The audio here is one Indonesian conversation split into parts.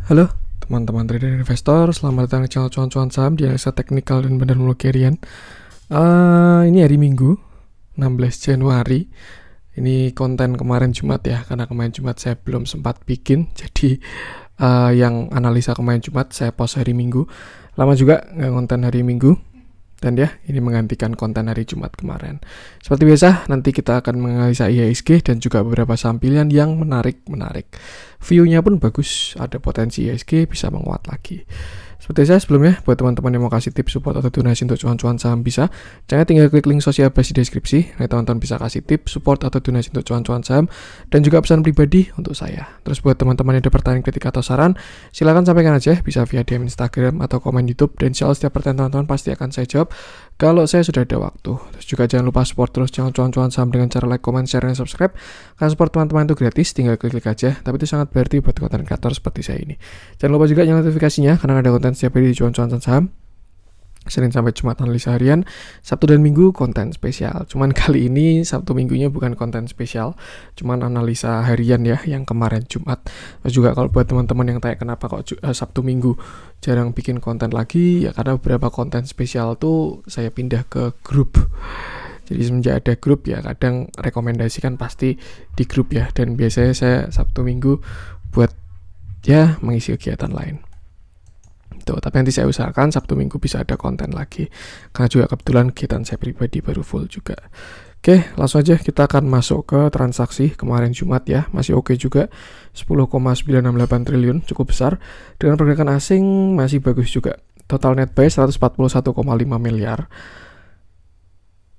Halo teman-teman trader dan investor, selamat datang di channel cuan-cuan saham di analisa teknikal dan benar harian. Ini hari Minggu 16 Januari. Ini konten kemarin Jumat ya, karena kemarin Jumat saya belum sempat bikin. Jadi yang analisa kemarin Jumat saya post hari Minggu. Lama juga nggak konten hari Minggu. Dan ya, ini menggantikan konten hari Jumat kemarin. Seperti biasa, nanti kita akan menganalisa IHSG dan juga beberapa saham pilihan yang menarik. View-nya pun bagus, ada potensi IHSG bisa menguat lagi. Seperti saya sebelumnya, buat teman-teman yang mau kasih tips support atau donasi untuk cuan-cuan saham bisa, jangan tinggal klik link sosial base di deskripsi. Nah, teman-teman bisa kasih tips support atau donasi untuk cuan-cuan saham dan juga pesan pribadi untuk saya. Terus buat teman-teman yang ada pertanyaan, kritik atau saran, silakan sampaikan aja, bisa via DM Instagram atau komen YouTube, dan insya Allah setiap pertanyaan teman-teman pasti akan saya jawab kalau saya sudah ada waktu. Terus juga jangan lupa support terus channel cuan-cuan saham dengan cara like, comment, share, dan subscribe. Karena support teman-teman itu gratis, tinggal klik aja, tapi itu sangat berarti buat konten kreator seperti saya ini. Jangan lupa juga nyalakan notifikasinya, karena ada konten setiap hari di cuan-cuan saham. Senin sampai Jumat analisa harian, Sabtu dan Minggu konten spesial. Cuman kali ini Sabtu Minggunya bukan konten spesial, cuman analisa harian ya, yang kemarin Jumat. Terus juga kalau buat teman-teman yang tanya kenapa kok Sabtu Minggu jarang bikin konten lagi, ya karena beberapa konten spesial tuh saya pindah ke grup. Jadi semenjak ada grup ya, kadang rekomendasikan pasti di grup ya, dan biasanya saya Sabtu Minggu buat ya mengisi kegiatan lain. Tuh, tapi nanti saya usahakan Sabtu Minggu bisa ada konten lagi, karena juga kebetulan kegiatan saya pribadi baru full juga. Oke, langsung aja kita akan masuk ke transaksi kemarin Jumat ya, masih oke juga, 10,968 triliun, cukup besar. Dengan pergerakan asing masih bagus juga, total net buy 141,5 miliar.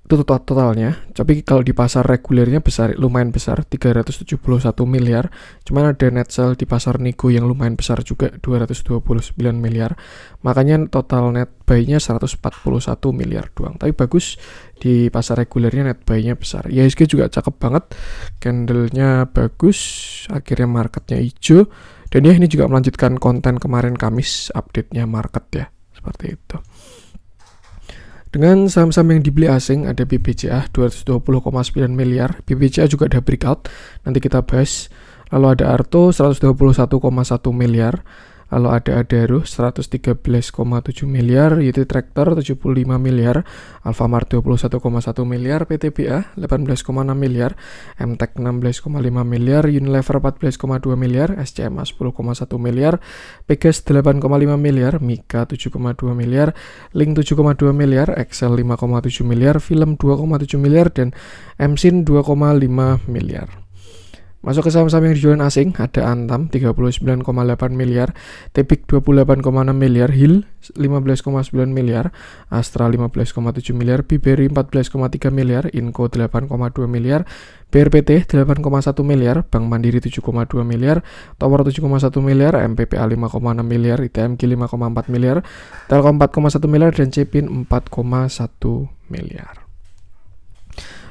Itu totalnya, tapi kalau di pasar regulernya besar, lumayan besar, 371 miliar. Cuman ada net sell di pasar nego yang lumayan besar juga, 229 miliar. Makanya total net buy-nya 141 miliar doang. Tapi bagus, di pasar regulernya net buy-nya besar. IHSG juga cakep banget, candle-nya bagus, akhirnya marketnya hijau. Dan ya, ini juga melanjutkan konten kemarin Kamis, update-nya market ya, seperti itu. Dengan saham-saham yang dibeli asing, ada BBCA 220,9 miliar. BBCA juga ada breakout, nanti kita bahas. Lalu ada Arto 121,1 miliar. Lalu ada Adaro 113,7 miliar, YT Tractor 75 miliar, Alfamart 21,1 miliar, PTBA 18,6 miliar, MTEK 16,5 miliar, Unilever 14,2 miliar, SCMA 10,1 miliar, Pegas 8,5 miliar, Mika 7,2 miliar, Link 7,2 miliar, Excel 5,7 miliar, Film 2,7 miliar, dan MSIN 2,5 miliar. Masuk ke saham-saham yang dijualan asing, ada Antam 39,8 miliar, Tepik 28,6 miliar, Hill 15,9 miliar, Astra 15,7 miliar, Biberi 14,3 miliar, Inco 8,2 miliar, BRPT 8,1 miliar, Bank Mandiri 7,2 miliar, Tower 7,1 miliar, MPPA 5,6 miliar, ITMG 5,4 miliar, Telkom 4,1 miliar, dan Cepin 4,1 miliar.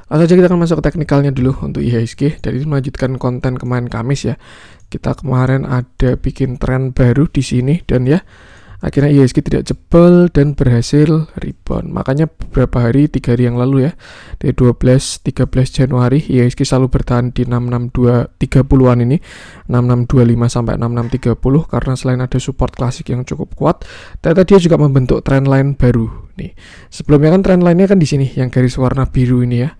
Langsung aja kita akan masuk ke teknikalnya dulu untuk IHSG. Jadi melanjutkan konten kemarin Kamis ya. Kita kemarin ada bikin tren baru di sini, dan ya akhirnya IHSG tidak jebol dan berhasil rebound. Makanya beberapa hari, 3 hari yang lalu ya, dari 12-13 Januari IHSG selalu bertahan di 6630-an ini, 6625 sampai 6630, karena selain ada support klasik yang cukup kuat, ternyata dia juga membentuk trendline baru nih. Sebelumnya kan trendline-nya kan di sini yang garis warna biru ini ya.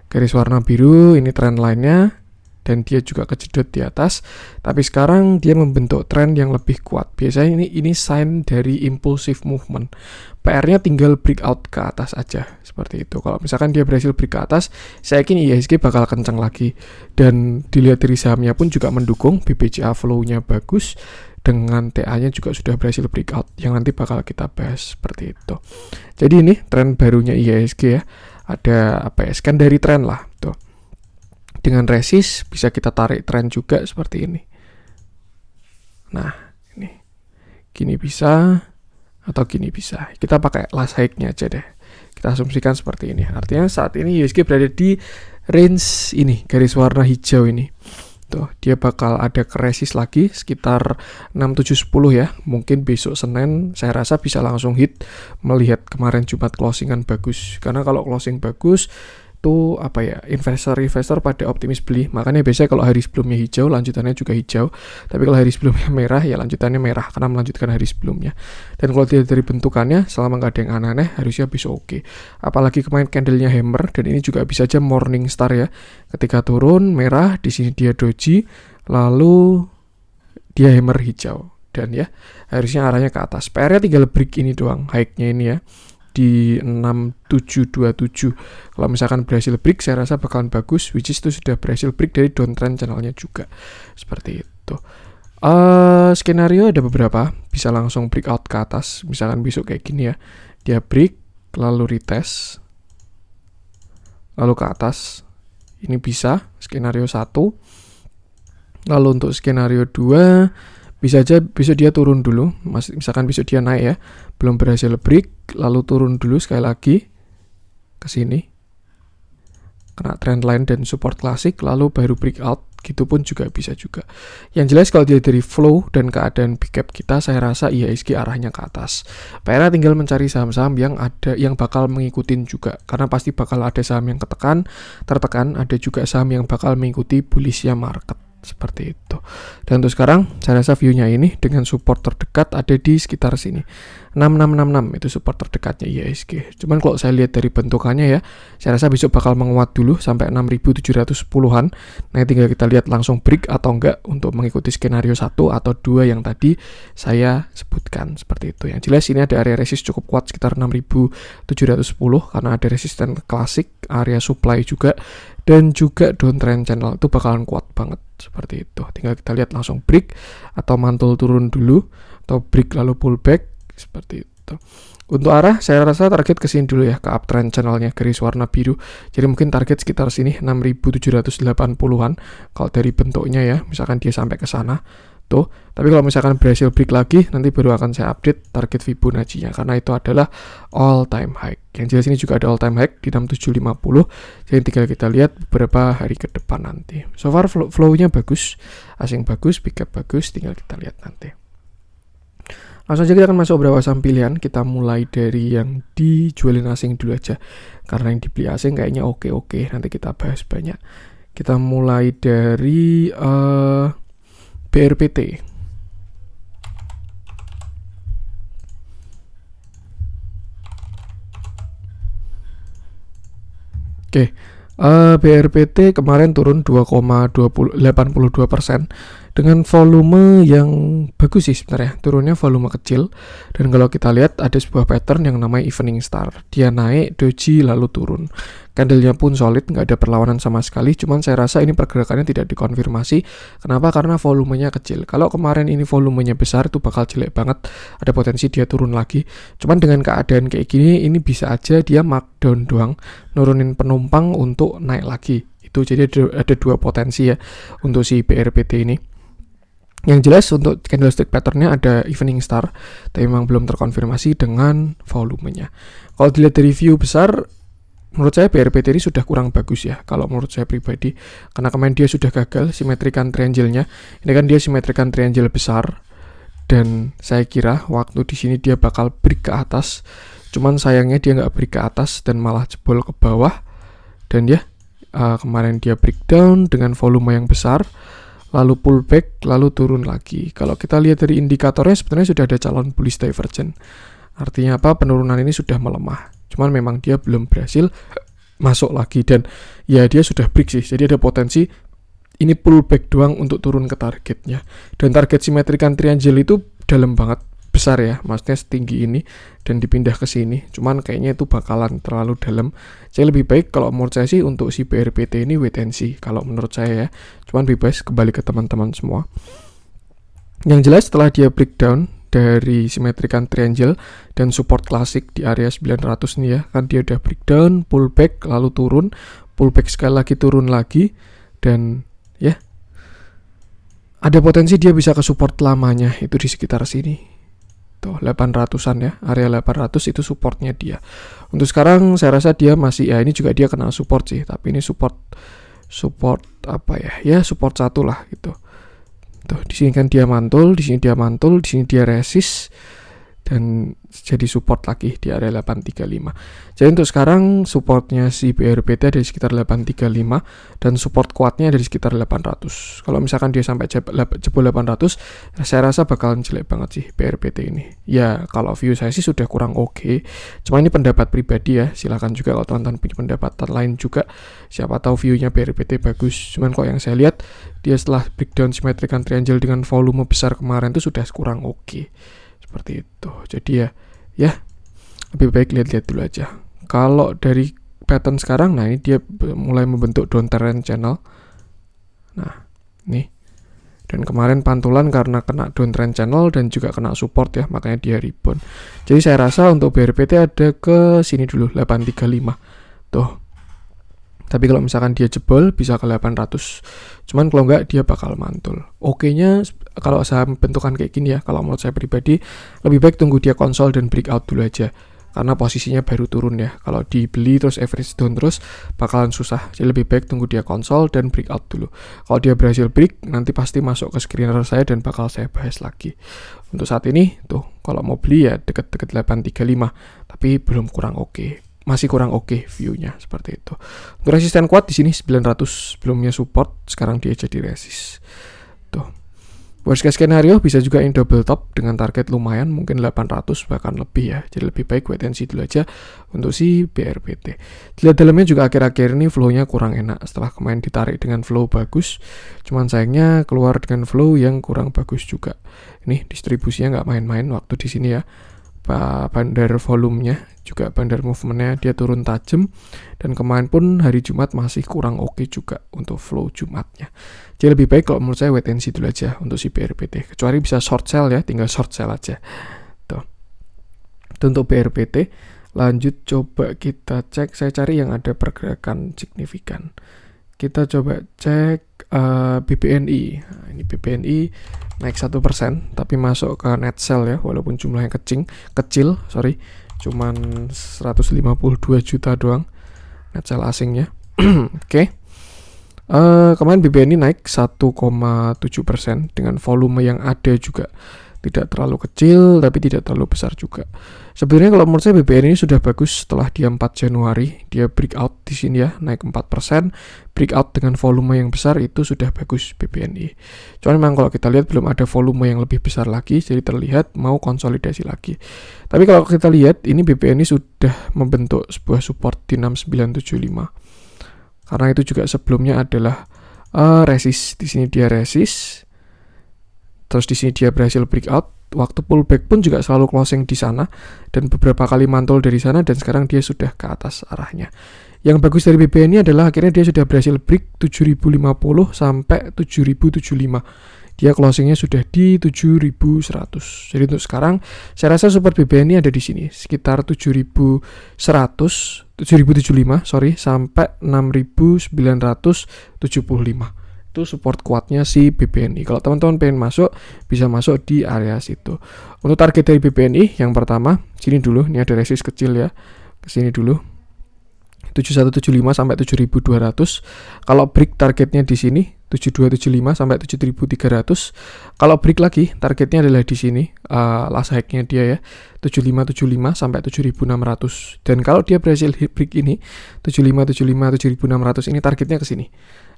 Garis warna biru ini trend line-nya, dan dia juga kejedot di atas. Tapi sekarang dia membentuk trend yang lebih kuat. Biasanya ini sign dari impulsive movement. PR-nya tinggal breakout ke atas aja, seperti itu. Kalau misalkan dia berhasil break ke atas, saya yakin IHSG bakal kencang lagi. Dan dilihat dari sahamnya pun juga mendukung, BBCA flow-nya bagus, dengan TA-nya juga sudah berhasil breakout, yang nanti bakal kita bahas seperti itu. Jadi ini tren barunya IHSG ya. Ada apa ya, scan dari tren lah tuh. Dengan resist bisa kita tarik tren juga seperti ini. Nah, ini gini bisa atau gini bisa. Kita pakai last high-nya aja deh. Kita asumsikan seperti ini. Artinya saat ini IHSG berada di range ini, garis warna hijau ini. Tuh, dia bakal ada resist lagi sekitar 6710 ya. Mungkin besok Senin saya rasa bisa langsung hit, melihat kemarin Jumat closingan bagus. Karena kalau closing bagus, itu apa ya, investor pada optimis beli. Makanya biasanya kalau hari sebelumnya hijau, lanjutannya juga hijau. Tapi kalau hari sebelumnya merah, ya lanjutannya merah karena melanjutkan hari sebelumnya. Dan kalau dilihat dari bentukannya, selama nggak ada yang aneh-aneh, harusnya bisa oke. Apalagi kemarin candlenya hammer, dan ini juga bisa aja morning star ya. Ketika turun merah, di sini dia doji, lalu dia hammer hijau. Dan ya harusnya arahnya ke atas. PR-nya tinggal break ini doang, high-nya ini ya, di 6727. Kalau misalkan berhasil break, saya rasa bakalan bagus, which is itu sudah berhasil break dari downtrend channelnya juga. Seperti itu. Skenario ada beberapa, bisa langsung breakout ke atas. Misalkan besok kayak gini ya, dia break, lalu retest, lalu ke atas. Ini bisa, skenario 1. Lalu untuk skenario 2, bisa aja besok dia turun dulu, misalkan besok dia naik ya, belum berhasil break, lalu turun dulu sekali lagi ke sini, kena trendline dan support klasik, lalu baru breakout, gitu pun juga bisa juga. Yang jelas kalau dia dari flow dan keadaan big cap kita, saya rasa IHSG arahnya ke atas. PR tinggal mencari saham-saham yang bakal mengikutin juga, karena pasti bakal ada saham yang tertekan, ada juga saham yang bakal mengikuti bullishnya market. Seperti itu. Dan untuk sekarang saya rasa view-nya ini dengan support terdekat ada di sekitar sini, 6666 itu support terdekatnya IHSG. Cuman kalau saya lihat dari bentukannya ya, saya rasa besok bakal menguat dulu sampai 6710-an. Nah, tinggal kita lihat langsung break atau enggak untuk mengikuti skenario 1 atau 2 yang tadi saya sebutkan. Seperti itu. Yang jelas ini ada area resist cukup kuat sekitar 6710 karena ada resisten klasik, area supply juga, dan juga downtrend channel itu bakalan kuat banget. Seperti itu. Tinggal kita lihat langsung break atau mantul turun dulu, atau break lalu pullback. Seperti itu. Untuk arah, saya rasa target ke sini dulu ya, ke uptrend channelnya, garis warna biru. Jadi mungkin target sekitar sini 6780-an kalau dari bentuknya ya, misalkan dia sampai ke sana. Tuh. Tapi kalau misalkan berhasil break lagi, nanti baru akan saya update target Fibonacci-nya, karena itu adalah all time high. Yang jelas ini juga ada all time high di 6750. Jadi tinggal kita lihat beberapa hari ke depan nanti. So far flow-nya bagus, asing bagus, big cap bagus, tinggal kita lihat nanti. Langsung aja kita akan masuk beberapa saham pilihan. Kita mulai dari yang dijualin asing dulu aja, karena yang dibeli asing kayaknya oke-oke. Nanti kita bahas banyak. Kita mulai dari BRPT. Oke, BRPT kemarin turun 2,82% dengan volume yang bagus sih sebenarnya. Turunnya volume kecil, dan kalau kita lihat ada sebuah pattern yang namanya evening star. Dia naik, doji, lalu turun. Candlenya pun solid, nggak ada perlawanan sama sekali. Cuman saya rasa ini pergerakannya tidak dikonfirmasi. Kenapa? Karena volumenya kecil. Kalau kemarin ini volumenya besar, itu bakal jelek banget. Ada potensi dia turun lagi. Cuman dengan keadaan kayak gini, ini bisa aja dia markdown doang, nurunin penumpang untuk naik lagi. Itu jadi ada dua potensi ya untuk si BRPT ini. Yang jelas untuk candlestick patternnya ada evening star, tapi memang belum terkonfirmasi dengan volumenya. Kalau dilihat dari view besar, menurut saya BRPT ini sudah kurang bagus ya, kalau menurut saya pribadi. Karena kemarin dia sudah gagal simetrikan triangle-nya. Ini kan dia simetrikan triangle besar, dan saya kira waktu di sini dia bakal break ke atas. Cuman sayangnya dia nggak break ke atas dan malah jebol ke bawah. Dan ya, kemarin dia breakdown dengan volume yang besar, lalu pullback, lalu turun lagi. Kalau kita lihat dari indikatornya, sebenarnya sudah ada calon bullish divergence. Artinya apa? Penurunan ini sudah melemah. Cuman memang dia belum berhasil masuk lagi, dan ya dia sudah break sih. Jadi ada potensi ini pullback doang untuk turun ke targetnya. Dan target simetrikan triangle itu dalam banget, besar ya, maksudnya setinggi ini dan dipindah ke sini. Cuman kayaknya itu bakalan terlalu dalam. Saya lebih baik kalau menurut saya sih untuk si BRPT ini wait and see kalau menurut saya ya. Cuman bebas, kembali ke teman-teman semua. Yang jelas setelah dia breakdown dari simetrikan triangle dan support klasik di area 900 nih ya, kan dia udah breakdown, pullback, lalu turun, pullback sekali lagi, turun lagi, dan ya ada potensi dia bisa ke support lamanya itu di sekitar sini. Tuh 800-an ya, area 800 itu supportnya dia. Untuk sekarang saya rasa dia masih, ya ini juga dia kena support sih, tapi ini support apa ya? Ya support satu lah gitu. Tuh di sini kan dia mantul, di sini dia mantul, di sini dia resist, dan jadi support lagi di area 835. Jadi untuk sekarang supportnya si BRPT ada di sekitar 835 dan support kuatnya ada di sekitar 800. Kalau misalkan dia sampai jebol 800, saya rasa bakalan jelek banget sih BRPT ini. Ya kalau view saya sih sudah kurang oke. Cuma ini pendapat pribadi ya. Silahkan juga kalau teman-teman punya pendapatan lain juga. Siapa tahu view-nya BRPT bagus. Cuman kok yang saya lihat dia setelah breakdown symmetrical triangle dengan volume besar kemarin itu sudah kurang oke. Seperti itu. Jadi ya lebih baik lihat-lihat dulu aja. Kalau dari pattern sekarang, nah ini dia mulai membentuk downtrend channel. Nah, nih. Dan kemarin pantulan karena kena downtrend channel dan juga kena support ya, makanya dia rebound. Jadi saya rasa untuk BRPT ada ke sini dulu 835. Tuh. Tapi kalau misalkan dia jebol bisa ke 800. Cuman kalau enggak dia bakal mantul. Oke-nya kalau saham bentukan kayak gini ya, kalau menurut saya pribadi lebih baik tunggu dia konsol dan breakout dulu aja. Karena posisinya baru turun ya. Kalau dibeli terus average down terus bakalan susah. Jadi lebih baik tunggu dia konsol dan breakout dulu. Kalau dia berhasil break nanti pasti masuk ke screener saya dan bakal saya bahas lagi. Untuk saat ini tuh kalau mau beli ya deket-deket 835 tapi belum kurang oke. Masih kurang oke view-nya seperti itu. Untuk resisten kuat di sini 900 sebelumnya support, sekarang dia jadi resist. Tuh. Worst case scenario bisa juga in double top dengan target lumayan mungkin 800 bahkan lebih ya. Jadi lebih baik wait and see dulu aja untuk si BRPT. Dilihat dalamnya juga akhir-akhir ini flow-nya kurang enak setelah kemarin ditarik dengan flow bagus. Cuman sayangnya keluar dengan flow yang kurang bagus juga. Ini distribusinya nggak main-main waktu di sini ya. Bandar volumenya juga bandar movementnya dia turun tajam dan kemarin pun hari Jumat masih kurang oke juga untuk flow Jumatnya. Jadi lebih baik kalau menurut saya wait and see dulu aja untuk si BRPT. Kecuali bisa short sell ya, tinggal short sell aja. Tuh. Itu untuk BRPT. Lanjut coba kita cek, saya cari yang ada pergerakan signifikan. Kita coba cek BBNI. Nah, ini BBNI naik 1%, tapi masuk ke net sell ya, walaupun jumlahnya kecil, cuman 152 juta doang net sell asingnya. Oke. Kemarin BBNI naik 1,7% dengan volume yang ada juga tidak terlalu kecil tapi tidak terlalu besar juga. Sebenarnya kalau menurut saya BBNI ini sudah bagus setelah dia 4 Januari dia breakout di sini ya, naik 4%, breakout dengan volume yang besar itu sudah bagus BBNI. Cuman memang kalau kita lihat belum ada volume yang lebih besar lagi, jadi terlihat mau konsolidasi lagi. Tapi kalau kita lihat ini BBNI sudah membentuk sebuah support di 6975. Karena itu juga sebelumnya adalah resist, di sini dia resist. Terus di sini dia berhasil breakout. Waktu pullback pun juga selalu closing di sana dan beberapa kali mantul dari sana dan sekarang dia sudah ke atas arahnya. Yang bagus dari BBNI adalah akhirnya dia sudah berhasil break 7050 sampai 7075. Dia closingnya sudah di 7100. Jadi untuk sekarang saya rasa support BBNI ada di sini sekitar 7075 sampai 6975. Itu support kuatnya si BBNI. Kalau teman-teman pengen masuk, bisa masuk di area situ. Untuk target dari BBNI, yang pertama, sini dulu, ini ada resist kecil ya, ke sini dulu, 7175 sampai 7200. Kalau break targetnya di sini, 7275 sampai 7300. Kalau break lagi, targetnya adalah di sini, last high-nya dia ya, 7575 sampai 7600. Dan kalau dia berhasil hit break ini, 7575 7600 ini targetnya ke sini.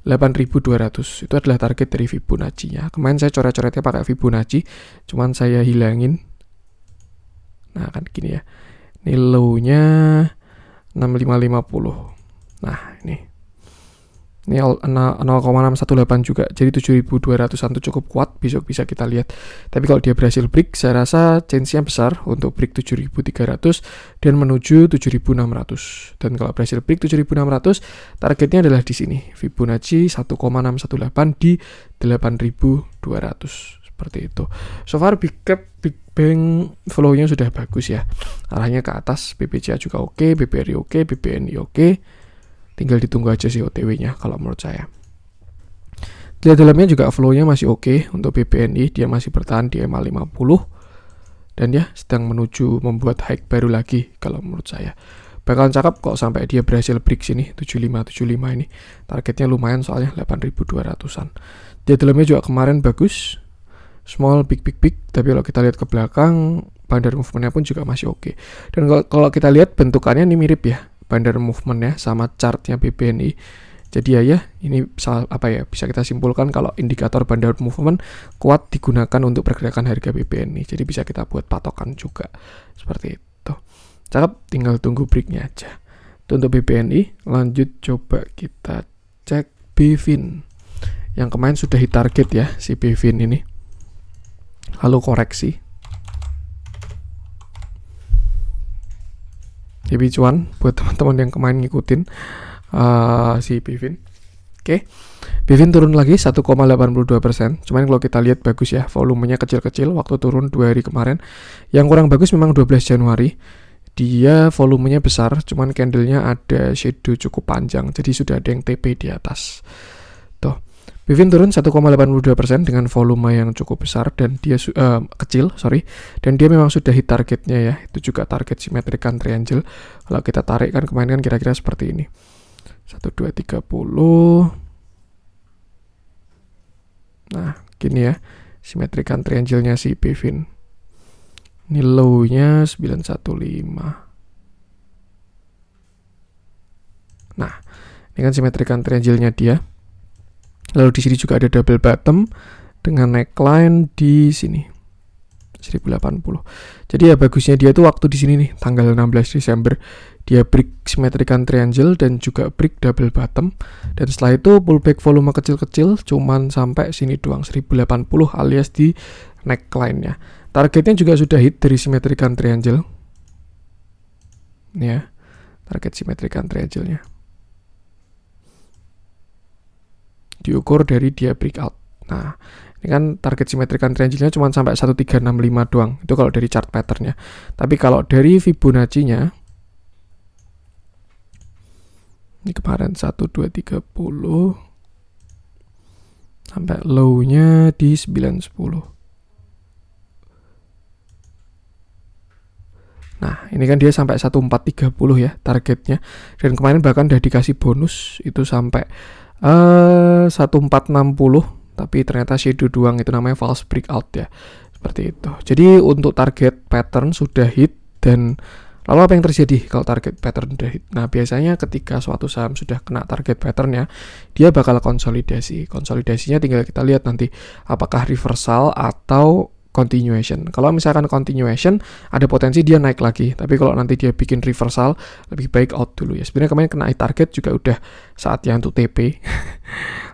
8200 itu adalah target dari Fibonacci-nya. Kemarin saya coret-coretnya pakai Fibonacci, cuman saya hilangin. Nah, kan gini ya. Ini low-nya 6550. Nah, ini 0,618 juga. Jadi 7200-an itu cukup kuat, besok bisa kita lihat. Tapi kalau dia berhasil break, saya rasa chance-nya besar untuk break 7300 dan menuju 7600. Dan kalau berhasil break 7600, targetnya adalah di sini. Fibonacci 1,618 di 8200. Seperti itu. So far Big Bang flow-nya sudah bagus ya. Arahnya ke atas, BBCA juga oke, BBRI oke, BBNI oke. Tinggal ditunggu aja sih OTW-nya kalau menurut saya. Lihat dalamnya juga flow-nya masih oke untuk BBNI, dia masih bertahan di EMA 50 dan ya sedang menuju membuat high baru lagi kalau menurut saya. Bakalan cakep kok sampai dia berhasil break sini 7575 ini. Targetnya lumayan soalnya 8200-an. Lihat dalamnya juga kemarin bagus. Small big, tapi kalau kita lihat ke belakang bandar movementnya pun juga masih oke. Dan kalau kita lihat bentukannya ini mirip ya, bandar movementnya sama chartnya BBNI. Jadi ya ini bisa kita simpulkan kalau indikator bandar movement kuat digunakan untuk pergerakan harga BBNI. Jadi bisa kita buat patokan juga seperti itu. Cakep, tinggal tunggu breaknya aja. Itu untuk BBNI. Lanjut coba kita cek BVIN. Yang kemarin sudah hit target ya si BVIN ini. Lalu koreksi. Jadi cuan buat teman-teman yang kemarin ngikutin si BVIN. Oke. BVIN turun lagi 1,82%. Cuman kalau kita lihat bagus ya, volumenya kecil-kecil waktu turun 2 hari kemarin. Yang kurang bagus memang 12 Januari. Dia volumenya besar, cuman candlenya ada shadow cukup panjang. Jadi sudah ada yang TP di atas. Tuh. BVIN turun 1,82% dengan volume yang cukup besar dan dia dan dia memang sudah hit targetnya ya. Itu juga target symmetrical triangle. Kalau kita tarik kan kemarin kan kira-kira seperti ini. 1, 2, 30. Nah, gini ya. Symmetrical triangle-nya si BVIN. Ini low-nya 915. Nah, ini kan symmetrical triangle-nya dia. Lalu di sini juga ada double bottom dengan neckline di sini 1080. Jadi ya bagusnya dia tuh waktu di sini nih tanggal 16 Desember dia break symmetrical triangle dan juga break double bottom, dan setelah itu pullback volume kecil-kecil cuman sampai sini doang 1080 alias di neckline-nya. Targetnya juga sudah hit dari symmetrical triangle. Ya, target symmetrical triangle-nya. Diukur dari dia breakout. Nah, ini kan target symmetrical triangle-nya cuma sampai 1365 doang. Itu kalau dari chart pattern-nya. Tapi kalau dari Fibonacci-nya, ini kemarin 1230 sampai low-nya di 910. Nah, ini kan dia sampai 1430 ya targetnya. Dan kemarin bahkan udah dikasih bonus itu sampai 1460, tapi ternyata shadow doang, itu namanya false breakout ya. Seperti itu. Jadi untuk target pattern sudah hit, dan lalu apa yang terjadi kalau target pattern sudah hit? Nah, biasanya ketika suatu saham sudah kena target patternnya, dia bakal konsolidasi. Konsolidasinya tinggal kita lihat nanti apakah reversal atau continuation. Kalau misalkan continuation, ada potensi dia naik lagi. Tapi kalau nanti dia bikin reversal, lebih baik out dulu ya. Sebenarnya kemarin kena target juga udah saatnya untuk TP.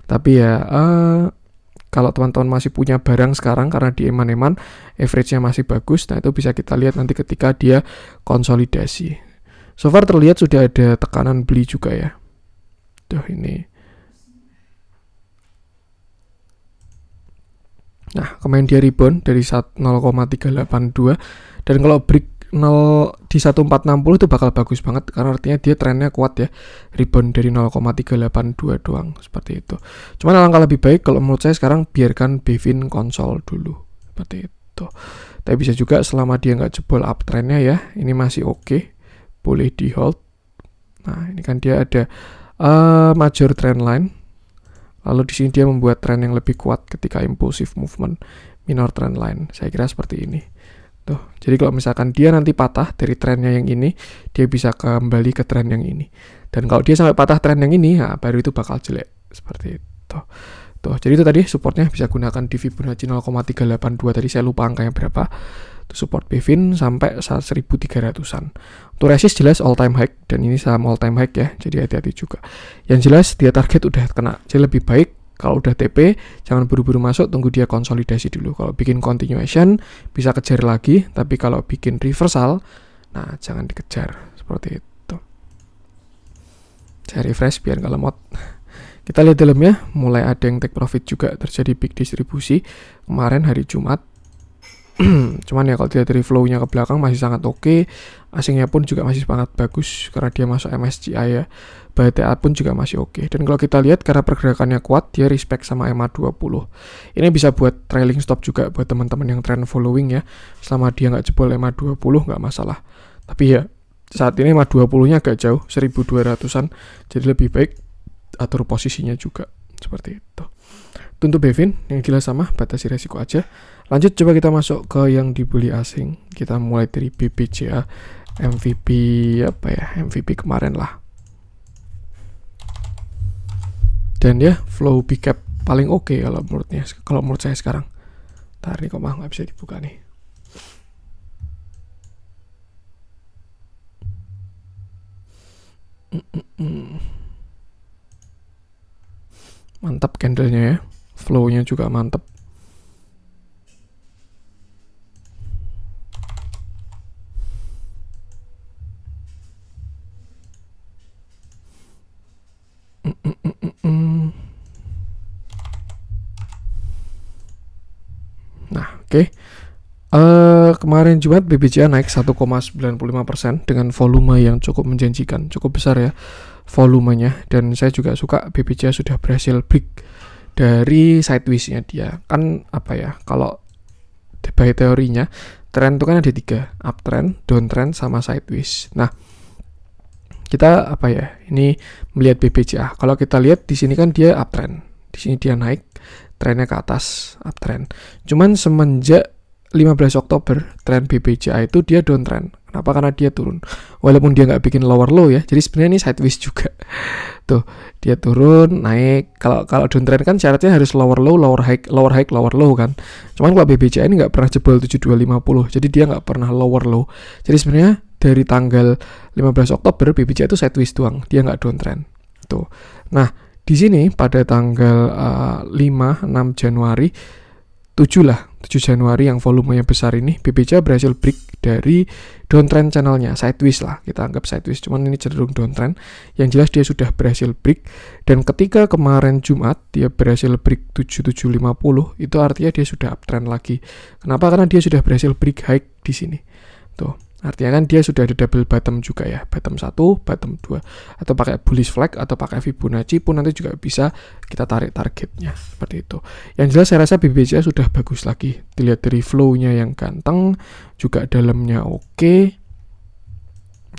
Tapi ya, kalau teman-teman masih punya barang sekarang karena di eman-eman, average-nya masih bagus. Nah, itu bisa kita lihat nanti ketika dia konsolidasi. So far terlihat sudah ada tekanan beli juga ya. Tuh ini. Nah, kemarin dia rebound dari 0,382, dan kalau break 0 di 1460 itu bakal bagus banget karena artinya dia trennya kuat ya. Rebound dari 0,382 doang seperti itu. Cuman alangkah lebih baik kalau menurut saya sekarang biarkan BVIN konsol dulu seperti itu. Tapi bisa juga selama dia nggak jebol uptrendnya ya, ini masih oke, boleh di hold. Nah, ini kan dia ada major trend line. Lalu di sini dia membuat tren yang lebih kuat ketika impulsive movement, minor trend line. Saya kira seperti ini. Tuh. Jadi kalau misalkan dia nanti patah dari trennya yang ini, dia bisa kembali ke tren yang ini. Dan kalau dia sampai patah tren yang ini, nah, baru itu bakal jelek. Seperti itu. Tuh. Jadi itu tadi supportnya bisa gunakan di Fibonacci 0,382. Tadi saya lupa angkanya berapa. Itu support BVIN sampai 1300-an. Untuk resist jelas all time high, dan ini saham all time high ya, jadi hati-hati juga. Yang jelas dia target udah kena, jadi lebih baik kalau udah TP jangan buru-buru masuk, tunggu dia konsolidasi dulu. Kalau bikin continuation bisa kejar lagi, tapi kalau bikin reversal, nah jangan dikejar seperti itu. Saya refresh biar nggak lemot. Kita lihat dalamnya, mulai ada yang take profit juga, terjadi big distribusi kemarin hari Jumat. Cuman ya kalau dilihat dari flow-nya ke belakang masih sangat oke. Asingnya pun juga masih sangat bagus karena dia masuk MSCI ya. BTA pun juga masih oke. Dan kalau kita lihat karena pergerakannya kuat, dia respect sama MA20. Ini bisa buat trailing stop juga buat teman-teman yang trend following ya. Selama dia nggak jebol MA20 nggak masalah. Tapi ya saat ini MA20-nya agak jauh, 1200-an. Jadi lebih baik atur posisinya juga seperti itu. Untuk Bevin yang jelas sama, batasi resiko aja. Lanjut coba kita masuk ke yang dibeli asing. Kita mulai dari BBCA MVP MVP kemarin lah. Dan ya flow big cap paling oke kalau menurut saya sekarang. Ntar nih kok nggak bisa dibuka nih. Mantap candlenya ya, flownya juga mantap. Nah, oke. Kemarin Jumat BBCA naik 1,95% dengan volume yang cukup menjanjikan, cukup besar ya volumenya. Dan saya juga suka BBCA sudah berhasil break dari sideways-nya dia. Kan kalau by teorinya tren itu kan ada 3, uptrend, downtrend, sama sideways. Nah, kita ini melihat BBCA. Kalau kita lihat di sini kan dia uptrend, di sini dia naik, trennya ke atas, uptrend. Cuman semenjak 15 Oktober tren BBCA itu dia downtrend. Kenapa? Karena dia turun. Walaupun dia nggak bikin lower low ya. Jadi sebenarnya ini sideways juga. Tuh, dia turun, naik. Kalau downtrend kan syaratnya harus lower low, lower high, lower low kan. Cuman kalau BBCA ini nggak pernah jebol 7250. Jadi dia nggak pernah lower low. Jadi sebenarnya dari tanggal 15 Oktober BBCA itu sideways doang. Dia nggak downtrend. Tuh. Nah, di sini pada tanggal 5, 6 Januari 7 Januari yang volumenya besar ini, BBCA berhasil break dari downtrend channelnya, sideways lah, kita anggap sideways, cuman ini cenderung downtrend. Yang jelas dia sudah berhasil break, dan ketika kemarin Jumat dia berhasil break 7750, itu artinya dia sudah uptrend lagi. Kenapa? Karena dia sudah berhasil break high di sini. Tuh. Artinya kan dia sudah ada double bottom juga ya, bottom 1, bottom 2, atau pakai bullish flag atau pakai Fibonacci pun nanti juga bisa kita tarik targetnya, seperti itu. Yang jelas saya rasa BBCA sudah bagus lagi, dilihat dari flow-nya yang ganteng, juga dalamnya oke,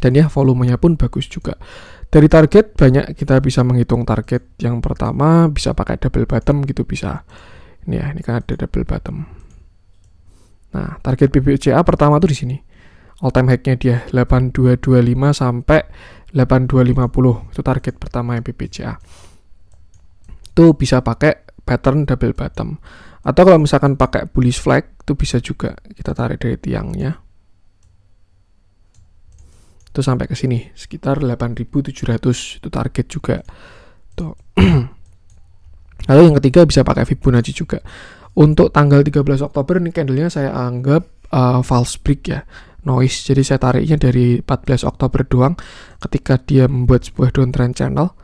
dan ya volumenya pun bagus juga. Dari target banyak kita bisa menghitung target. Yang pertama bisa pakai double bottom gitu bisa. Ini ya, ini kan ada double bottom. Nah, target BBCA pertama tuh di sini. All time high-nya dia 8225 sampai 8250. Itu target pertama yang BBCA. Itu bisa pakai pattern double bottom. Atau kalau misalkan pakai bullish flag, itu bisa juga kita tarik dari tiangnya. Itu sampai ke sini, sekitar 8700. Itu target juga. Tuh. Lalu yang ketiga bisa pakai Fibonacci juga. Untuk tanggal 13 Oktober ini candlenya saya anggap false break ya, noise. Jadi saya tariknya dari 14 Oktober doang ketika dia membuat sebuah downtrend channel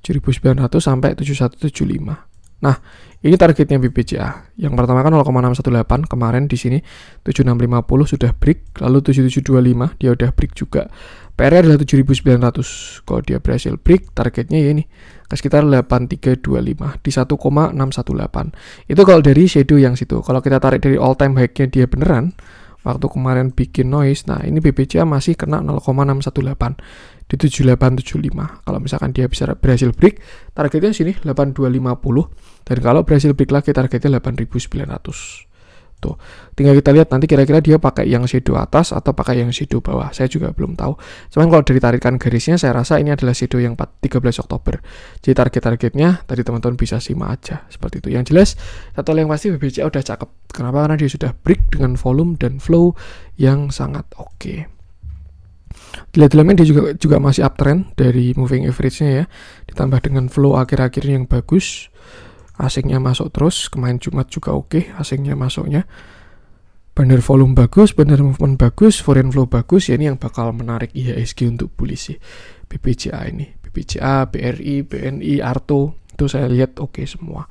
7.900 sampai 7175. Nah, ini targetnya BBCA. Yang pertama kan 0,618 kemarin di sini 7650 sudah break, lalu 7725 dia udah break juga. PR adalah 7.900. Kalau dia berhasil break, targetnya ya ini ke sekitar 8325 di 1,618. Itu kalau dari shadow yang situ. Kalau kita tarik dari all time high-nya dia beneran waktu kemarin bikin noise, nah ini BBCA masih kena 0,618 di 7875. Kalau misalkan dia bisa berhasil break, targetnya sini 8250, dan kalau berhasil break lagi targetnya 8900. Tuh, tinggal kita lihat nanti kira-kira dia pakai yang shadow atas atau pakai yang shadow bawah. Saya juga belum tahu. Cuman kalau dari tarikan garisnya saya rasa ini adalah shadow yang 13 Oktober. Jadi target-targetnya tadi teman-teman bisa simak aja seperti itu. Yang jelas satu hal yang pasti BBCA udah cakep. Kenapa? Karena dia sudah break dengan volume dan flow yang sangat oke. Dilihat dalamnya dia juga masih uptrend dari moving average-nya ya. Ditambah dengan flow akhir-akhir yang bagus. Asingnya masuk terus, kemarin Jumat juga oke, asingnya masuknya. Benar volume bagus, benar movement bagus, foreign flow bagus, ya ini yang bakal menarik IHSG untuk bullish sih. BBCA ini, BBCA, BRI, BNI, Arto, itu saya lihat oke semua.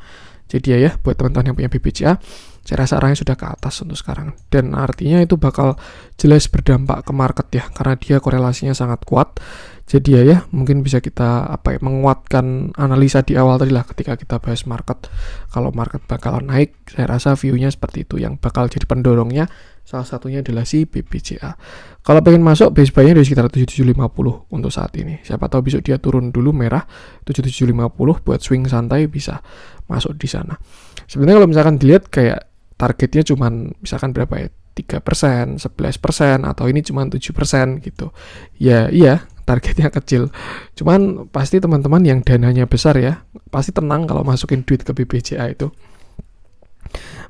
Jadi ya buat teman-teman yang punya BBCA, saya rasa arahnya sudah ke atas untuk sekarang. Dan artinya itu bakal jelas berdampak ke market ya, karena dia korelasinya sangat kuat. Jadi ya mungkin bisa kita menguatkan analisa di awal tadi lah ketika kita bahas market. Kalau market bakalan naik, saya rasa view-nya seperti itu. Yang bakal jadi pendorongnya salah satunya adalah si BBCA. Kalau pengen masuk, base buy-nya di sekitar 7750 untuk saat ini. Siapa tahu besok dia turun dulu merah 7750 buat swing santai, bisa masuk di sana. Sebenarnya kalau misalkan dilihat kayak targetnya cuman misalkan berapa ya, 3%, 11%, atau ini cuma 7% gitu. Ya iya, targetnya kecil. Cuman pasti teman-teman yang dananya besar ya, pasti tenang kalau masukin duit ke BBCA itu.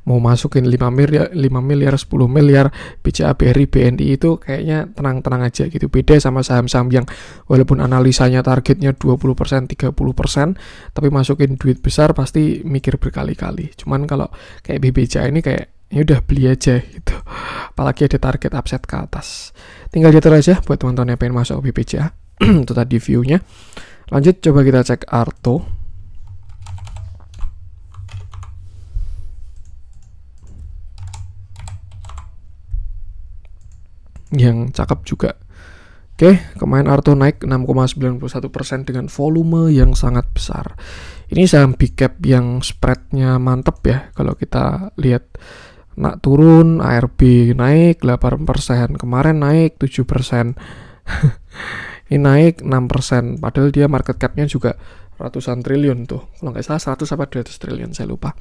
Mau masukin 5 miliar, 10 miliar, BCA, BRI, BNI itu kayaknya tenang-tenang aja gitu. Beda sama saham-saham yang walaupun analisanya targetnya 20%, 30%, tapi masukin duit besar pasti mikir berkali-kali. Cuman kalau kayak BBCA ini kayak ya udah beli aja gitu. Apalagi ada target upside ke atas. Tinggal diatur aja buat teman-teman yang pengen masuk BBCA. Itu tadi view-nya. Lanjut coba kita cek Arto. Yang cakep juga. Oke, kemarin Arto naik 6,91% dengan volume yang sangat besar. Ini saham big cap yang spreadnya mantep ya. Kalau kita lihat turun, ARB naik 8%, kemarin naik 7%. Ini naik 6%, padahal dia market cap-nya juga ratusan triliun tuh. Kalau nggak salah 100 apa 200 triliun, saya lupa.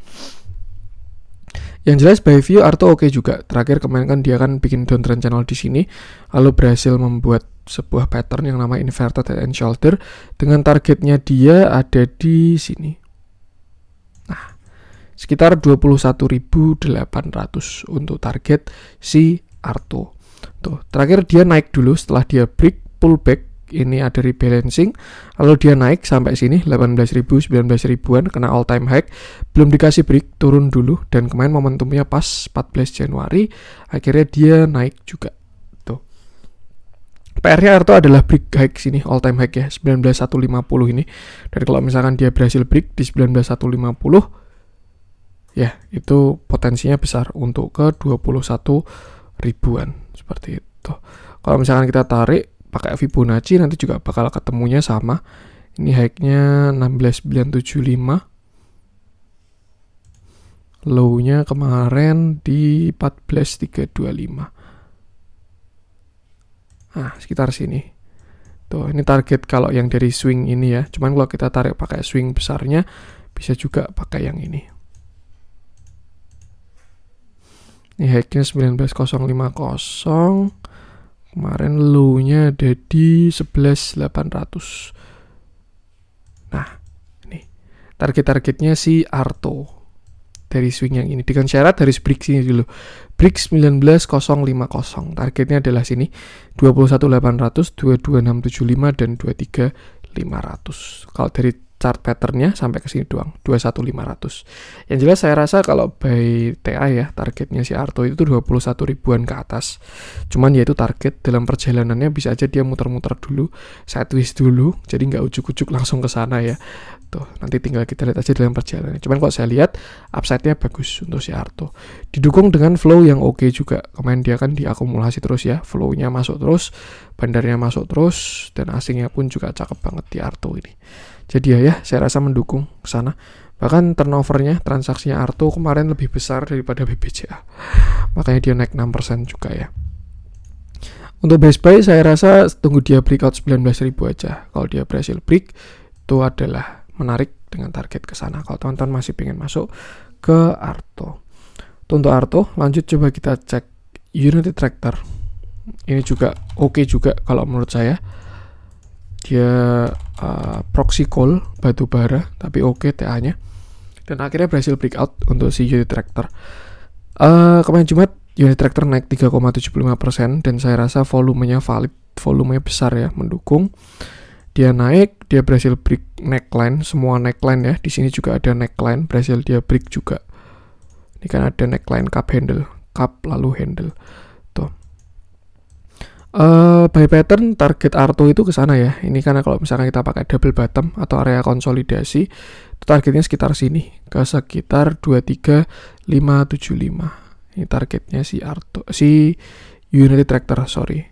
Yang jelas by view Arto oke juga. Terakhir kemarin kan dia kan bikin downtrend channel di sini, lalu berhasil membuat sebuah pattern yang namanya inverted head and shoulder dengan targetnya dia ada di sini. Nah, sekitar 21.800 untuk target si Arto. Tuh, terakhir dia naik dulu setelah dia pullback. Ini ada rebalancing, lalu dia naik sampai sini 18.000, 19.000-an, kena all time high, belum dikasih break, turun dulu, dan kemarin momentumnya pas 14 Januari, akhirnya dia naik juga. Tuh. PR-nya Arto adalah break high sini, all time high ya, 19.150 ini. Dan kalau misalkan dia berhasil break di 19.150, ya itu potensinya besar untuk ke 21 ribuan seperti itu. Kalau misalkan kita tarik pakai Fibonacci nanti juga bakal ketemunya sama. Ini high-nya 16.975. Low-nya kemarin di 14.325. Nah, sekitar sini. Tuh, ini target kalau yang dari swing ini ya. Cuman kalau kita tarik pakai swing besarnya bisa juga pakai yang ini. Ini high-nya 19.050. Kemarin low-nya ada di 11.800. Nah, ini target-targetnya si Arto dari swing yang ini. Dengan syarat harus break sini dulu. Break 19.050. Targetnya adalah sini 21.800, 22.675 dan 23.500. Kalau dari chart patternnya sampai ke sini doang 21.500. Yang jelas saya rasa kalau by TA ya targetnya si Arto itu 21 ribuan ke atas. Cuman yaitu target dalam perjalanannya bisa aja dia muter-muter dulu, sideways dulu, jadi nggak ujuk-ujuk langsung ke sana ya. Tuh, nanti tinggal kita lihat aja dalam perjalanan. Cuman kalau saya lihat upside-nya bagus untuk si Arto. Didukung dengan flow yang oke juga. Kemarin dia kan diakumulasi terus ya, flow-nya masuk terus, bandarnya masuk terus, dan asingnya pun juga cakep banget di Arto ini. Jadi ya saya rasa mendukung ke sana. Bahkan turnovernya, transaksinya Arto kemarin lebih besar daripada BBCA. Makanya dia naik 6% juga ya. Untuk base buy saya rasa tunggu dia breakout 19.000 aja. Kalau dia berhasil break, itu adalah menarik dengan target ke sana. Kalau teman-teman masih pengen masuk ke Arto. Untuk Arto, lanjut coba kita cek United Tractor. Ini juga oke juga kalau menurut saya. Dia proxy call batu bara tapi oke TA-nya, dan akhirnya berhasil breakout untuk si United Tractor. Kemarin Jumat United Tractor naik 3,75% dan saya rasa volumenya valid, volumenya besar ya, mendukung. Dia naik, dia berhasil break neckline, semua neckline ya. Di sini juga ada neckline, berhasil dia break juga. Ini kan ada neckline cup handle, cup lalu handle. Tuh. By pattern target Arto itu ke sana ya. Ini karena kalau misalkan kita pakai double bottom atau area konsolidasi, itu targetnya sekitar sini, ke sekitar 23.575. Ini targetnya si Arto, si United Tractor, sorry.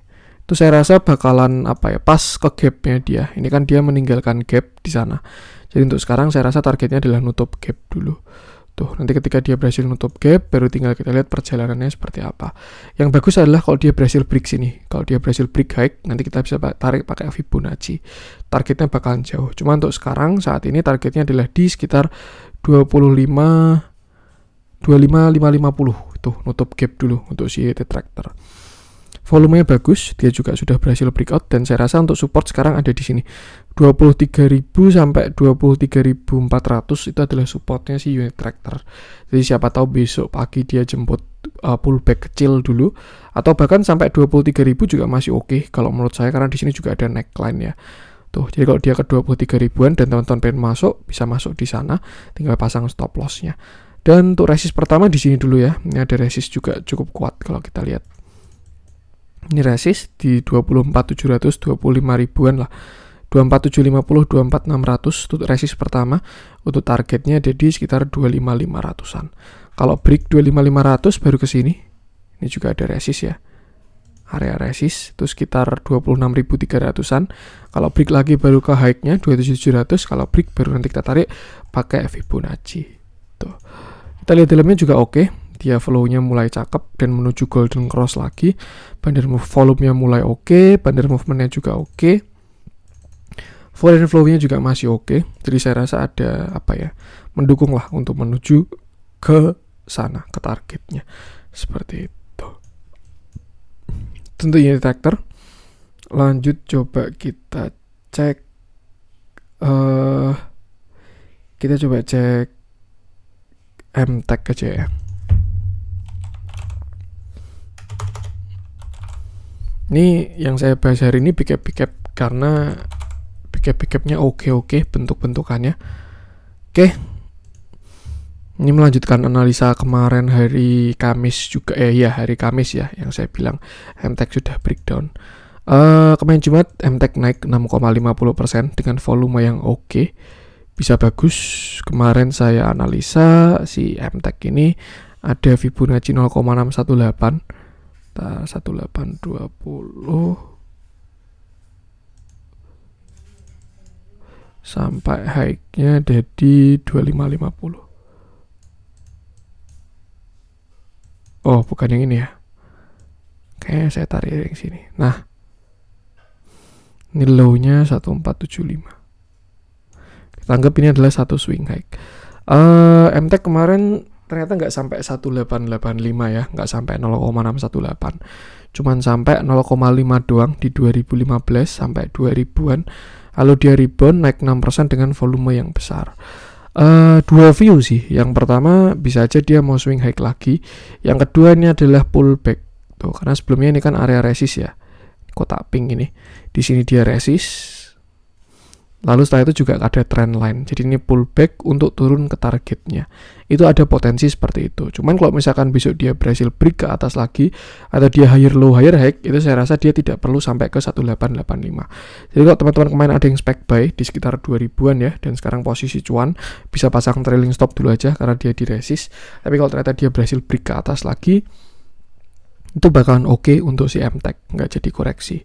Itu saya rasa bakalan pas ke gapnya dia. Ini kan dia meninggalkan gap di sana. Jadi untuk sekarang saya rasa targetnya adalah nutup gap dulu. Tuh, nanti ketika dia berhasil nutup gap, baru tinggal kita lihat perjalanannya seperti apa. Yang bagus adalah kalau dia berhasil break sini. Kalau dia berhasil break high, nanti kita bisa tarik pakai Fibonacci. Targetnya bakalan jauh. Cuma untuk sekarang, saat ini targetnya adalah di sekitar 25.550. Tuh, nutup gap dulu untuk si tractor. Volumenya bagus, dia juga sudah berhasil breakout, dan saya rasa untuk support sekarang ada di sini 23.000 sampai 23.400 itu adalah supportnya si unit tractor. Jadi siapa tahu besok pagi dia jemput pullback kecil dulu, atau bahkan sampai 23.000 juga masih oke kalau menurut saya, karena di sini juga ada neckline ya. Tuh, jadi kalau dia ke 23 ribuan dan teman-teman pengen masuk, bisa masuk di sana, tinggal pasang stop loss-nya. Dan untuk resist pertama di sini dulu ya. Ini ada resist juga cukup kuat kalau kita lihat. Ini resist di 24.700, 25 ribuan lah. 24.750, 24.600 itu resist pertama. Untuk targetnya ada di sekitar 25.500-an. Kalau break 25.500 baru ke sini. Ini juga ada resist ya. Area resist itu sekitar 26.300-an. Kalau break lagi baru ke high-nya 27.700. Kalau break baru nanti kita tarik pakai Fibonacci. Tuh. Kita lihat dalamnya juga oke. Dia flow-nya mulai cakep dan menuju golden cross lagi. Bandar move volume-nya mulai oke, bandar movement-nya juga oke. Foreign flow-nya juga masih oke. Jadi saya rasa ada mendukung lah untuk menuju ke sana, ke targetnya. Seperti itu. Tentu unit tractor. Lanjut coba kita cek MTech aja ya. Ini yang saya bahas hari ini big cap karena big capnya oke bentuk-bentukannya. Oke. Ini melanjutkan analisa kemarin hari Kamis juga hari Kamis ya yang saya bilang MTech sudah breakdown. Kemarin Jumat MTech naik 6,50% dengan volume yang oke. Bisa bagus. Kemarin saya analisa si MTech ini ada Fibonacci 0,618. 1820 sampai high-nya ada di 2550. Oh, bukan yang ini ya. Kayaknya saya tarik yang sini. Nah, ini low-nya 1475. Kita anggap ini adalah satu swing high. MTech kemarin ternyata nggak sampai 1885 ya, nggak sampai 0,618, cuman sampai 0,5 doang di 2015 sampai 2000-an. Lalu dia rebound naik 6% dengan volume yang besar. Dua view sih. Yang pertama bisa aja dia mau swing high lagi. Yang kedua ini adalah pullback. Tuh, karena sebelumnya ini kan area resist ya. Kotak pink ini. Di sini dia resist. Lalu setelah itu juga ada trend line. Jadi ini pullback untuk turun ke targetnya. Itu ada potensi seperti itu. Cuman kalau misalkan besok dia berhasil break ke atas lagi, atau dia higher low higher high, itu saya rasa dia tidak perlu sampai ke 1885. Jadi kalau teman-teman kemarin ada yang spec buy di sekitar 2000-an ya, dan sekarang posisi cuan, bisa pasang trailing stop dulu aja karena dia di resist. Tapi kalau ternyata dia berhasil break ke atas lagi, itu bakalan oke untuk si MTech, nggak jadi koreksi.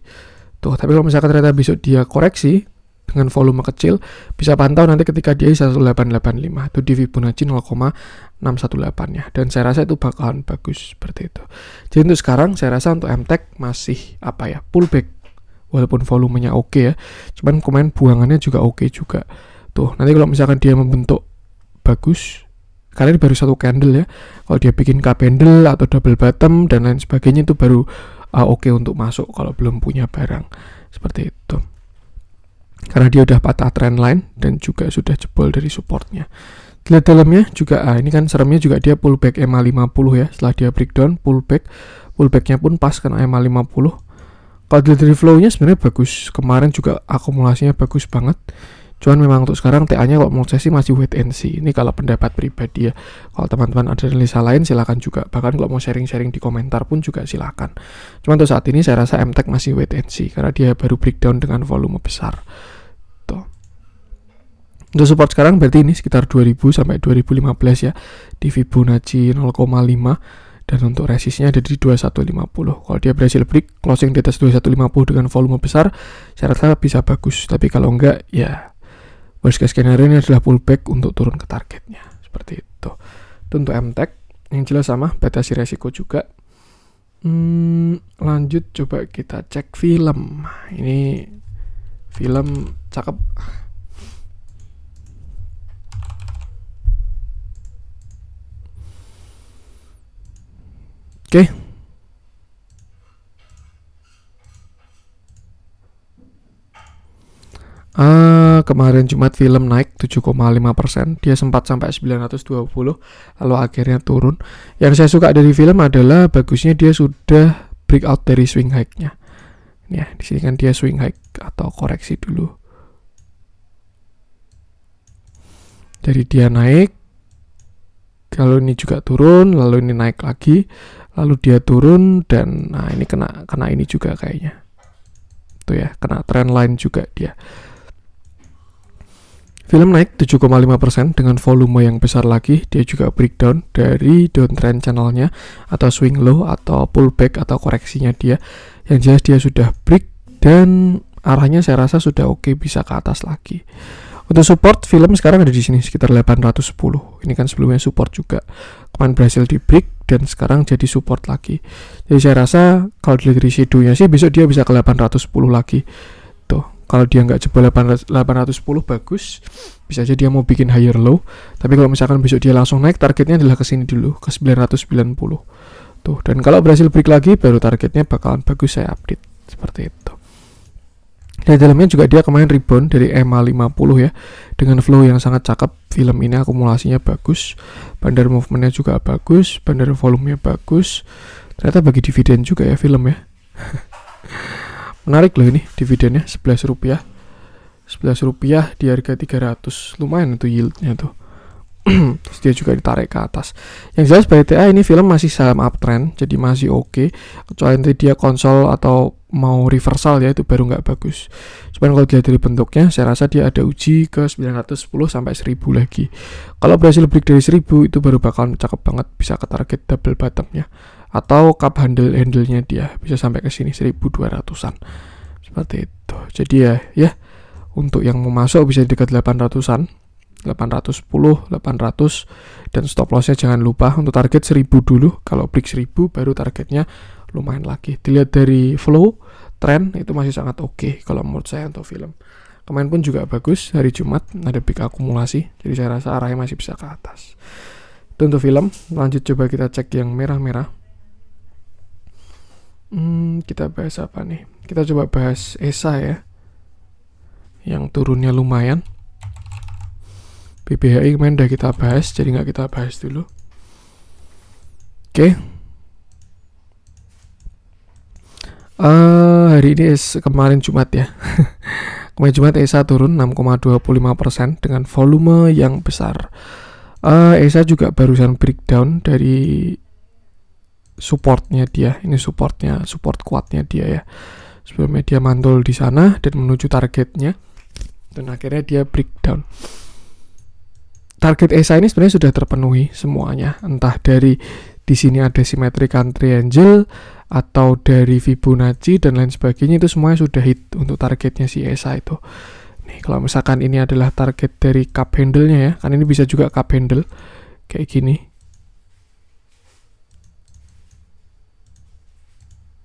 Tuh, tapi kalau misalkan ternyata besok dia koreksi dengan volume kecil, bisa pantau nanti ketika dia 1885 itu di Fibonacci 0,618 ya, dan saya rasa itu bakalan bagus seperti itu. Jadi untuk sekarang saya rasa untuk MTech masih pullback walaupun volumenya oke ya, cuman kemarin buangannya juga oke juga. Tuh, nanti kalau misalkan dia membentuk bagus, kalian baru satu candle ya, kalau dia bikin candle atau double bottom dan lain sebagainya itu baru oke untuk masuk kalau belum punya barang seperti itu. Karena dia udah patah trend line dan juga sudah jebol dari supportnya. Lihat dalamnya juga, ini kan seremnya juga dia pullback EMA 50 ya. Setelah dia breakdown, pullbacknya pun pas kena EMA 50. Kalau dilihat dari flow-nya sebenarnya bagus. Kemarin juga akumulasinya bagus banget. Cuman memang untuk sekarang TA-nya kalau menurut saya sih masih wait and see. Ini kalau pendapat pribadi ya. Kalau teman-teman ada analisa lain silakan juga. Bahkan kalau mau sharing-sharing di komentar pun juga silakan. Cuman untuk saat ini saya rasa MTech masih wait and see karena dia baru breakdown dengan volume besar. Tuh. Untuk support sekarang berarti ini sekitar 2000 sampai 2015 ya. Di Fibonacci 0,5 dan untuk resistnya ada di 2150. Kalau dia berhasil break closing di atas 2150 dengan volume besar, saya rasa bisa bagus. Tapi kalau enggak, ya worst case scenario ini adalah pullback untuk turun ke targetnya. Seperti itu. Itu untuk MTech. Yang jelas sama, batasi resiko juga. Lanjut coba kita cek film. Ini film cakep. Oke. Kemarin Jumat film naik 7,5%. Dia sempat sampai 920, lalu akhirnya turun. Yang saya suka dari film adalah bagusnya dia sudah breakout dari swing high-nya. Ya, di sini kan dia swing high atau koreksi dulu. Jadi dia naik, kalau ini juga turun, lalu ini naik lagi, lalu dia turun, dan nah ini kena ini juga kayaknya. Tuh ya, kena trend line juga dia. Film naik 7,5% dengan volume yang besar lagi. Dia juga breakdown dari downtrend channelnya atau swing low atau pullback atau koreksinya dia. Yang jelas dia sudah break dan arahnya saya rasa sudah oke, bisa ke atas lagi. Untuk support film sekarang ada di sini sekitar 810. Ini kan sebelumnya support juga. Kemarin berhasil di break dan sekarang jadi support lagi. Jadi saya rasa kalau dilihat dari shadow-nya sih besok dia bisa ke 810 lagi. Tuh, kalau dia nggak jebol 810 bagus, bisa aja dia mau bikin higher low. Tapi kalau misalkan besok dia langsung naik, targetnya adalah ke sini dulu, ke 990. Tuh, dan kalau berhasil break lagi, baru targetnya bakalan bagus, saya update seperti itu. Dan dalamnya juga dia kemarin rebound dari EMA 50 ya, dengan flow yang sangat cakep. Film ini akumulasinya bagus, bandar movementnya juga bagus, bandar volumenya bagus. Ternyata bagi dividen juga ya film ya. Menarik loh ini dividennya, 11 rupiah. 11 rupiah di harga 300. Lumayan itu yieldnya tuh. Terus dia juga ditarik ke atas. Yang jelas BTA ini film masih saham uptrend, jadi masih oke. Kecuali nanti dia konsol atau mau reversal ya, itu baru nggak bagus. Cuman kalau dilihat dari bentuknya, saya rasa dia ada uji ke 910 sampai 1000 lagi. Kalau berhasil break dari 1000, itu baru bakalan cakep banget, bisa ke target double bottomnya. Atau cup handle-nya dia bisa sampai ke sini 1200-an. Seperti itu. Jadi ya untuk yang mau masuk bisa dekat 800-an. 810, 800, dan stop lossnya jangan lupa untuk target 1000 dulu. Kalau break 1000 baru targetnya lumayan lagi. Dilihat dari flow, trend itu masih sangat oke kalau menurut saya untuk film. Kemarin pun juga bagus, hari Jumat ada peak akumulasi, jadi saya rasa arahnya masih bisa ke atas. Itu untuk film. Lanjut coba kita cek yang merah-merah. Kita bahas apa nih? Kita coba bahas ESA ya, yang turunnya lumayan. BBHI kemarin udah kita bahas, jadi nggak kita bahas dulu. Oke. Hari ini kemarin Jumat ya. Kemarin Jumat ESA turun 6,25% dengan volume yang besar. ESA juga barusan breakdown dari supportnya dia. Ini support kuatnya dia ya. Sebelumnya dia mantul di sana dan menuju targetnya, dan akhirnya dia breakdown. Target ESA ini sebenarnya sudah terpenuhi semuanya, entah dari di sini ada symmetric triangle atau dari Fibonacci dan lain sebagainya, itu semuanya sudah hit untuk targetnya si ESA itu. Nih, kalau misalkan ini adalah target dari cup handle-nya ya, kan ini bisa juga cup handle kayak gini.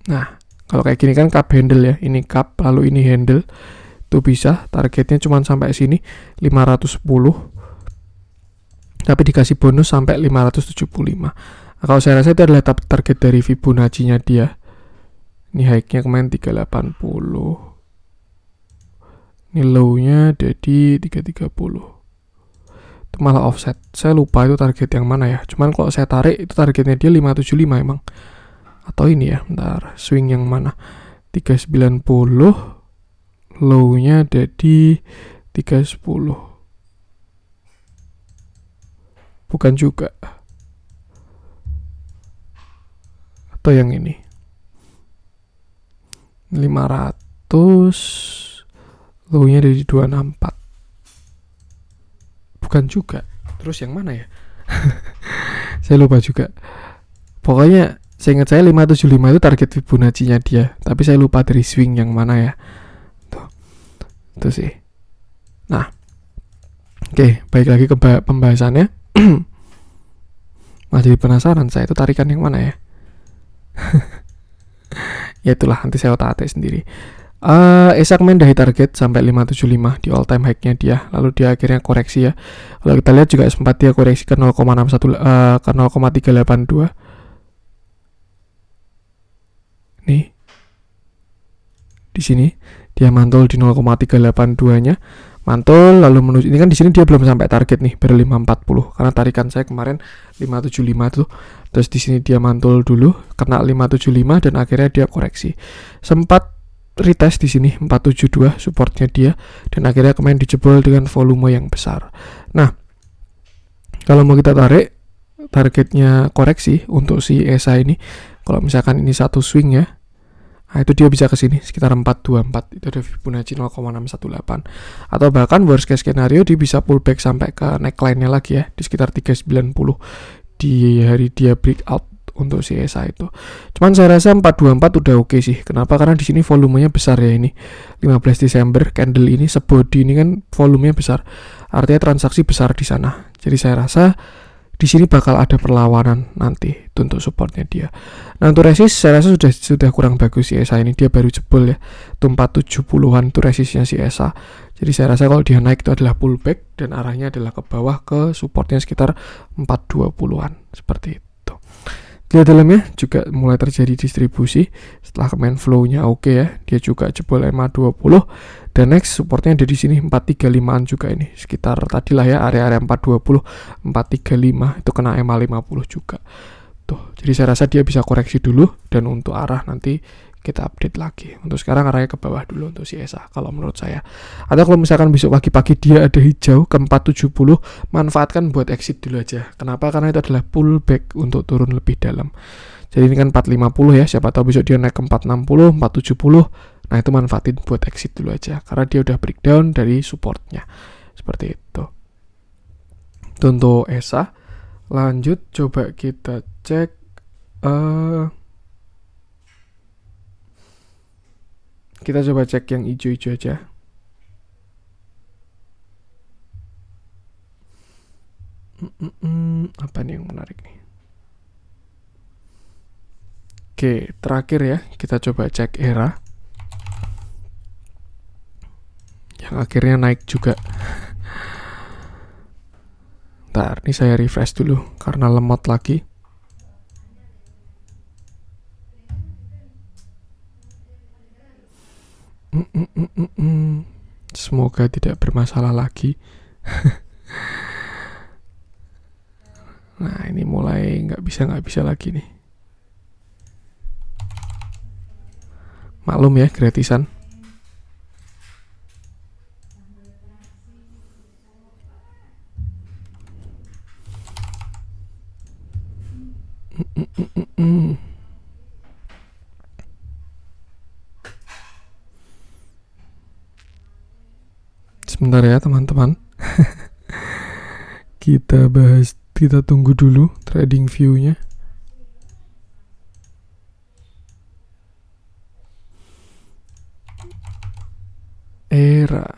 Nah, kalau kayak gini kan cup handle ya, ini cup lalu ini handle, itu bisa targetnya cuma sampai sini 510. Tapi dikasih bonus sampai 575. Nah, kalau saya rasa itu adalah target dari Fibonacci-nya dia. Ini high-nya kemarin 380. Ini low-nya jadi 330. Itu malah offset. Saya lupa itu target yang mana ya. Cuman kalau saya tarik itu targetnya dia 575 emang. Atau ini ya, bentar. Swing yang mana? 390. Low-nya jadi 310. Bukan juga. Atau yang ini 500, low-nya dari 264. Bukan juga. Terus yang mana ya? Saya lupa juga. Pokoknya seingat saya 575 itu target Fibonacci-nya dia, tapi saya lupa dari swing yang mana ya. Tuh sih. Nah, oke, baik lagi ke pembahasannya. Jadi penasaran saya itu tarikan yang mana ya. Ya itulah, nanti saya otak-atik sendiri. ESA mendahi target sampai 575 di all time high-nya dia, lalu dia akhirnya koreksi ya. Kalau kita lihat juga sempat dia koreksi ke 0,61 ke 0,382. Nih. Di sini dia mantul di 0,382-nya. Mantul lalu menuju, ini kan di sini dia belum sampai target nih, baru 540 karena tarikan saya kemarin 575 tuh. Terus di sini dia mantul dulu kena 575 dan akhirnya dia koreksi. Sempat retest di sini 472 supportnya dia dan akhirnya kemarin dijebol dengan volume yang besar. Nah, kalau mau kita tarik targetnya koreksi untuk si ESA ini, kalau misalkan ini satu swing ya, nah itu dia bisa ke sini sekitar 424, itu ada Fibonacci 0,618, atau bahkan worst case scenario dia bisa pullback sampai ke neckline-nya lagi ya di sekitar 390 di hari dia breakout untuk si ESA itu. Cuman saya rasa 424 udah oke sih. Kenapa? Karena di sini volumenya besar ya ini. 15 Desember candle ini sebody ini kan volumenya besar. Artinya transaksi besar di sana. Jadi saya rasa di sini bakal ada perlawanan nanti untuk supportnya dia. Nah, untuk resist saya rasa sudah kurang bagus si ESA ini. Dia baru jebol ya. Itu 470-an itu resistnya si ESA. Jadi saya rasa kalau dia naik itu adalah pullback dan arahnya adalah ke bawah ke supportnya sekitar 420-an seperti itu. Di dalamnya juga mulai terjadi distribusi setelah kemarin flow-nya oke ya. Dia juga jebol EMA 20 dan next supportnya ada di sini 435-an juga ini. Sekitar tadilah ya area-area 420, 435 itu kena EMA 50 juga. Tuh, jadi saya rasa dia bisa koreksi dulu dan untuk arah nanti kita update lagi. Untuk sekarang arahnya ke bawah dulu untuk si ESA kalau menurut saya. Atau kalau misalkan besok pagi-pagi dia ada hijau ke 470, manfaatkan buat exit dulu aja. Kenapa? Karena itu adalah pullback untuk turun lebih dalam. Jadi ini kan 450 ya, siapa tahu besok dia naik ke 460, 470. Nah, itu manfaatin buat exit dulu aja karena dia udah breakdown dari supportnya. Seperti itu. Itu untuk ESA. Lanjut coba kita cek kita coba cek yang hijau-hijau aja. Apa nih yang menarik nih? Oke, terakhir ya, kita coba cek ERA. Yang akhirnya naik juga. Ntar, ini saya refresh dulu karena lemot lagi. Semoga tidak bermasalah lagi. Nah, ini mulai nggak bisa lagi nih. Maklum ya, gratisan. Sebentar ya teman-teman. Kita tunggu dulu trading view-nya. ERA.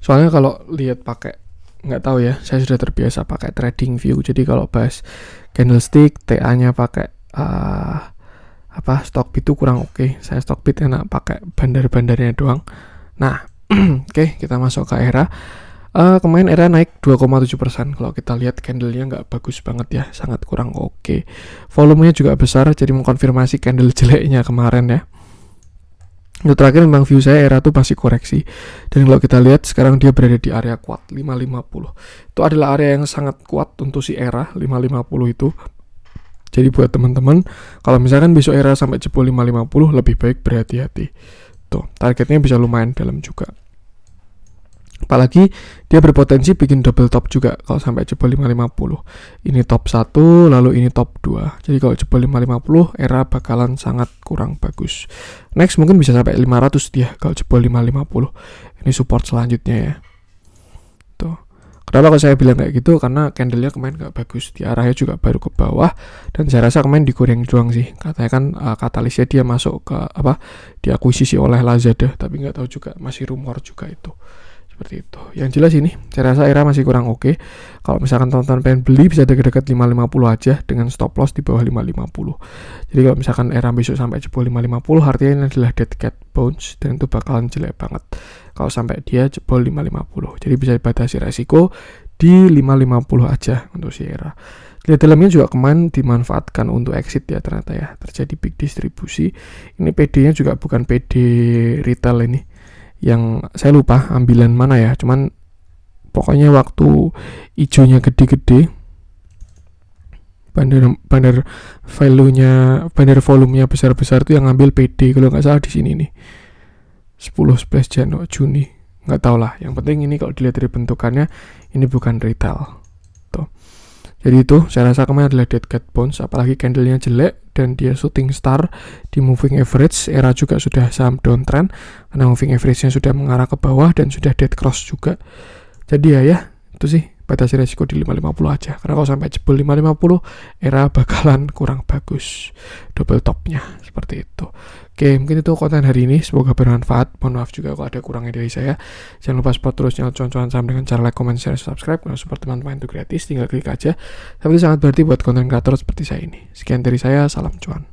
Soalnya kalau lihat pakai, nggak tahu ya, saya sudah terbiasa pakai trading view. Jadi kalau bahas candlestick, TA-nya pakai Stockbit itu kurang oke. Saya Stockbit enak pakai bandar-bandarnya doang. Nah, oke, kita masuk ke ERA. Kemarin ERA naik 2,7%. Kalau kita lihat candle-nya nggak bagus banget ya, sangat kurang oke. Volumenya juga besar, jadi mengkonfirmasi candle jeleknya kemarin ya. Untuk terakhir memang view saya ERA tuh masih koreksi. Dan kalau kita lihat sekarang dia berada di area kuat 550. Itu adalah area yang sangat kuat untuk si ERA 550 itu. Jadi buat teman-teman, kalau misalkan besok ERA sampai jebol 550, lebih baik berhati-hati. Tuh, targetnya bisa lumayan dalam juga. Apalagi dia berpotensi bikin double top juga kalau sampai jebol 550. Ini top 1, lalu ini top 2. Jadi kalau jebol 550, ERA bakalan sangat kurang bagus. Next mungkin bisa sampai 500 dia kalau jebol 550. Ini support selanjutnya ya. Tuh. Kenapa kalau saya bilang kayak gitu? Karena candlenya kemarin nggak bagus, di arahnya juga baru ke bawah, dan saya rasa kemarin digoreng doang sih. Katanya kan katalisnya dia masuk ke diakuisisi oleh Lazada, tapi nggak tahu juga, masih rumor juga itu. Seperti itu. Yang jelas ini, saya rasa ERA masih kurang oke. Kalau misalkan teman-teman pengen beli, bisa dekat-dekat 550 aja dengan stop loss di bawah 550. Jadi kalau misalkan ERA besok sampai jebol 550, artinya ini adalah dead cat bounce, dan itu bakalan jelek banget kalau sampai dia jebol 550. Jadi bisa dibatasi resiko di 550 aja untuk si ERA. Lihat dalamnya juga kemarin dimanfaatkan untuk exit ya, ternyata ya. Terjadi big distribusi. Ini PD-nya juga bukan PD retail ini. Yang saya lupa ambilan mana ya, cuman pokoknya waktu hijaunya gede-gede, bandar volumenya besar-besar tuh yang ngambil PD kalau nggak salah di sini nih 10-11 Juni, nggak tahu lah. Yang penting ini kalau dilihat dari bentukannya ini bukan retail tuh. Jadi itu saya rasa kemarin adalah dead cat bounce, apalagi candlenya jelek dan dia shooting star di moving average. ERA juga sudah saham downtrend karena moving average-nya sudah mengarah ke bawah dan sudah dead cross juga. Jadi ya itu sih, batasi resiko di 550 aja, karena kalau sampai jebol 550 ERA bakalan kurang bagus double topnya, seperti itu. Oke, mungkin itu konten hari ini, semoga bermanfaat. Mohon maaf juga kalau ada kurangnya dari saya. Jangan lupa support terus channel cuan-cuan saham dengan cara like, comment, share, subscribe. Kalau support teman-teman itu gratis, tinggal klik aja. Tapi itu sangat berarti buat konten kreator seperti saya ini. Sekian dari saya, salam cuan.